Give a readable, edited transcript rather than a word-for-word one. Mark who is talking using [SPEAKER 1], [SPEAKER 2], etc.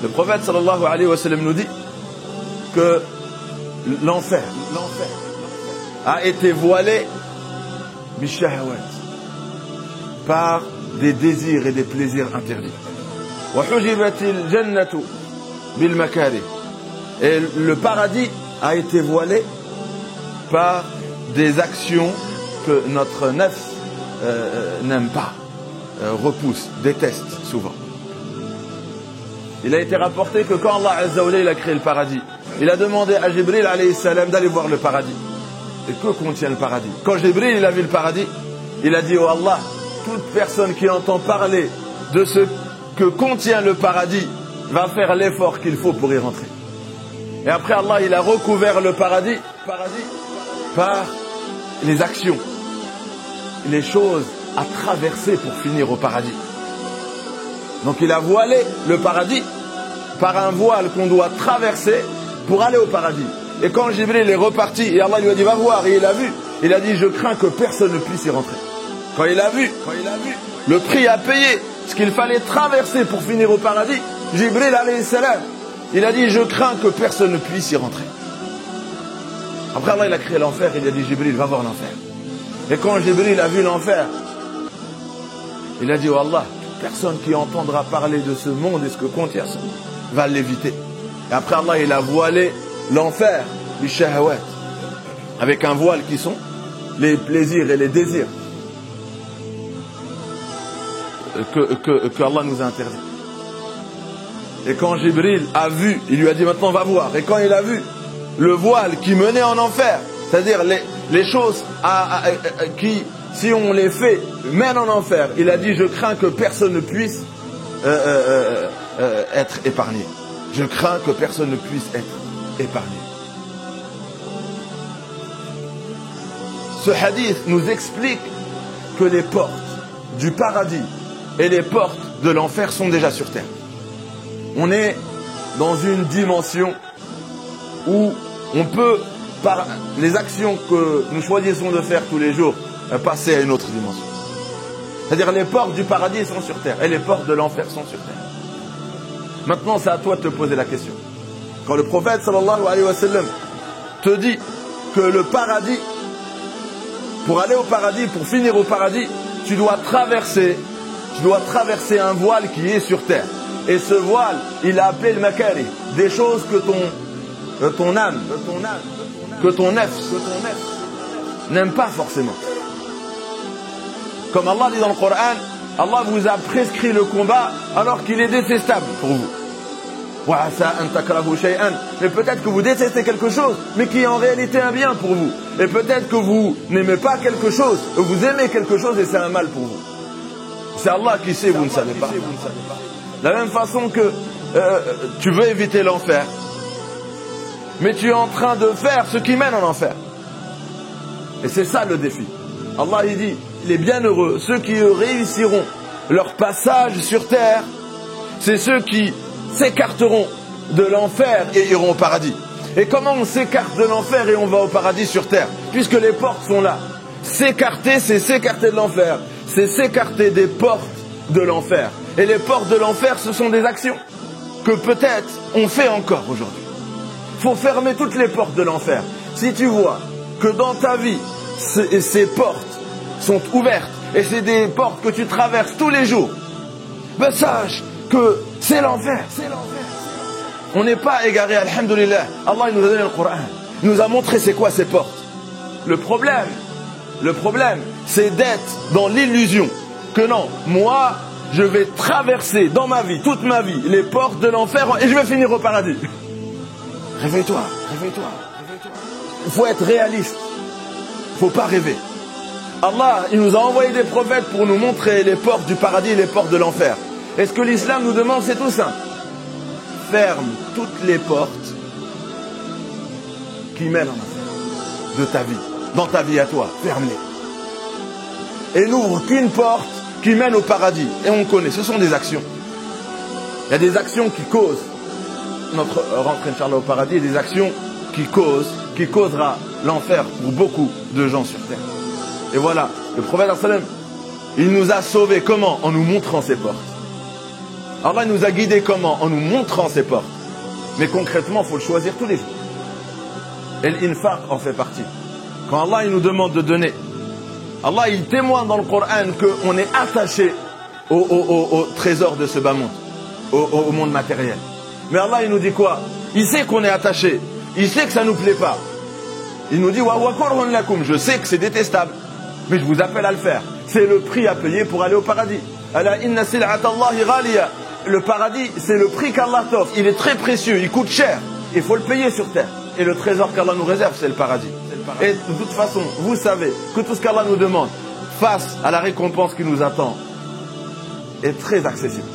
[SPEAKER 1] Le prophète sallallahu alayhi wa sallam nous dit que l'enfer a été voilé bishahawat, par des désirs et des plaisirs interdits. Wa hujibatil jannatu bil makari. Et le paradis a été voilé par des actions que notre nafs n'aime pas, repousse, déteste souvent. Il a été rapporté que quand Allah Azza wa Jalla a créé le paradis, il a demandé à Jibril alayhi salam d'aller voir le paradis. Et que contient le paradis? Quand Jibril a vu le paradis, il a dit: oh Allah, toute personne qui entend parler de ce que contient le paradis va faire l'effort qu'il faut pour y rentrer. Et après Allah, il a recouvert le paradis par les actions, les choses à traverser pour finir au paradis. Donc il a voilé le paradis par un voile qu'on doit traverser pour aller au paradis. Et quand Jibril est reparti et Allah lui a dit: va voir, et il a vu, il a dit: je crains que personne ne puisse y rentrer. Quand il a vu le prix à payer, ce qu'il fallait traverser pour finir au paradis, Jibril alayhi salam, il a dit: je crains que personne ne puisse y rentrer. Après Allah, il a créé l'enfer, il a dit: Jibril, va voir l'enfer. Et quand Jibril a vu l'enfer, il a dit: oh Allah, personne qui entendra parler de ce monde et ce que contient ce monde va l'éviter. Et après Allah, il a voilé l'enfer du shahawat, avec un voile qui sont les plaisirs et les désirs que Allah nous a interdits. Et quand Jibril a vu, il lui a dit: maintenant va voir. Et quand il a vu le voile qui menait en enfer, c'est-à-dire les choses qui, si on les fait, mènent en enfer, il a dit: je crains que personne ne puisse être épargné. Je crains que personne ne puisse être épargné. Ce hadith nous explique que les portes du paradis et les portes de l'enfer sont déjà sur terre. On est dans une dimension où on peut, par les actions que nous choisissons de faire tous les jours, passer à une autre dimension. C'est-à-dire les portes du paradis sont sur terre et les portes de l'enfer sont sur terre. Maintenant, c'est à toi de te poser la question. Quand le prophète sallallahu alayhi wa sallam te dit que le paradis, pour aller au paradis, pour finir au paradis, tu dois traverser un voile qui est sur terre. Et ce voile, il a appelé le makari, des choses que ton âme, que ton nefs n'aime pas forcément. Comme Allah dit dans le Coran, Allah vous a prescrit le combat alors qu'il est détestable pour vous. Mais peut-être que vous détestez quelque chose, mais qui est en réalité un bien pour vous. Et peut-être que vous n'aimez pas quelque chose, ou vous aimez quelque chose et c'est un mal pour vous. C'est Allah qui sait, vous ne savez pas. De la même façon que tu veux éviter l'enfer, mais tu es en train de faire ce qui mène en enfer. Et c'est ça le défi. Allah il dit: les bienheureux, ceux qui réussiront leur passage sur terre, c'est ceux qui s'écarteront de l'enfer et iront au paradis. Et comment on s'écarte de l'enfer et on va au paradis sur terre? Puisque les portes sont là. S'écarter, c'est s'écarter de l'enfer. C'est s'écarter des portes de l'enfer. Et les portes de l'enfer, ce sont des actions que peut-être on fait encore aujourd'hui. Il faut fermer toutes les portes de l'enfer. Si tu vois que dans ta vie, ces portes sont ouvertes et c'est des portes que tu traverses tous les jours, ben sache que c'est l'enfer. On n'est pas égaré, alhamdoulilah. Allah il nous a donné le Coran. Il nous a montré c'est quoi ces portes. Le problème, c'est d'être dans l'illusion que non, moi, je vais traverser dans ma vie, toute ma vie, les portes de l'enfer et je vais finir au paradis. Réveille-toi. Il faut être réaliste. Il ne faut pas rêver. Allah, il nous a envoyé des prophètes pour nous montrer les portes du paradis et les portes de l'enfer. Et ce que l'islam nous demande, c'est tout simple. Ferme toutes les portes qui mènent en enfer de ta vie. Dans ta vie à toi, ferme-les. Et n'ouvre qu'une porte qui mène au paradis. Et on connaît, ce sont des actions. Il y a des actions qui causent notre rentrée, Inch'Allah, au paradis, et des actions qui causera l'enfer pour beaucoup de gens sur terre. Et voilà, le prophète sallam, il nous a sauvés. Comment? En nous montrant ces portes. Allah nous a guidés comment? En nous montrant ses portes. Mais concrètement, il faut le choisir tous les jours. Et l'infaq en fait partie. Quand Allah il nous demande de donner, Allah il témoigne dans le Coran qu'on est attaché au trésor de ce bas monde, au monde matériel. Mais Allah il nous dit quoi? Il sait qu'on est attaché, il sait que ça ne nous plaît pas. Il nous dit wa kurhun lakum, je sais que c'est détestable, mais je vous appelle à le faire. C'est le prix à payer pour aller au paradis. Ala inna sil'atallahi ghaliya. Le paradis, c'est le prix qu'Allah t'offre. Il est très précieux, il coûte cher. Il faut le payer sur terre. Et le trésor qu'Allah nous réserve, c'est le paradis. Et de toute façon, vous savez que tout ce qu'Allah nous demande face à la récompense qui nous attend est très accessible.